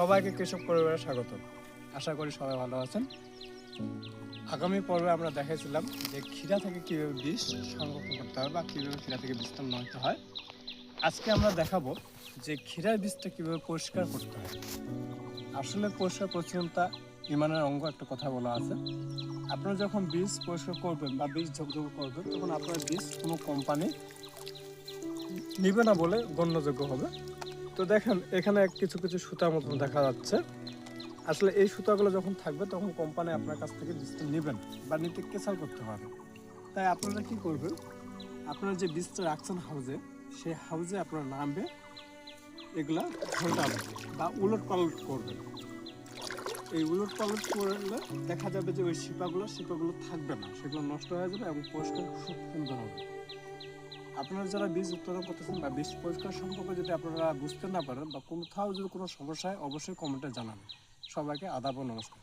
সবাইকে কৃষক পরিবারে স্বাগত। আশা করি সবাই ভালো আছেন। আগামী পর্বে আমরা দেখাইছিলাম যে ক্ষীরা থেকে কীভাবে বীজ সংরক্ষণ করতে হয় বা কীভাবে ক্ষীরা থেকে বীজটা নিতে হয়। আজকে আমরা দেখাবো যে ক্ষীরার বীজটা কীভাবে পরিষ্কার করতে হয়। আসলে পরিষ্কার পরিচ্ছন্নতা ইমানের অঙ্গ একটা কথা বলা আছে। আপনারা যখন বীজ পরিষ্কার করবেন বা বীজ ঝকঝক করবেন, তখন আপনার বীজ কোনো কোম্পানি নিবে না বলে গণ্যযোগ্য হবে। তো দেখেন এখানে কিছু কিছু সুতার মতন দেখা যাচ্ছে। আসলে এই সুতাগুলো যখন থাকবে তখন কোম্পানি আপনার কাছ থেকে বীজটা নেবেন বা নিতে কেসাল করতে পারে। তাই আপনারা কি করবেন, আপনারা যে বীজটা রাখছেন হাউজে, সেই হাউজে আপনারা নামবে এগুলা ঘন্টাবেন বা উলট পালট করবেন। এই উলট পালট করলে দেখা যাবে যে ওই শিপাগুলো থাকবে না, সেগুলো নষ্ট হয়ে যাবে এবং পরিষ্কার খুব সুন্দর হবে। আপনারা যারা বীজ উৎপাদন করতেছেন বা বীজ পরিষ্কার সম্পর্কে যদি আপনারা বুঝতে না পারেন বা কোথাও যদি কোনো সমস্যা হয়, অবশ্যই কমেন্টে জানাবেন। সবাইকে আদাব ও নমস্কার।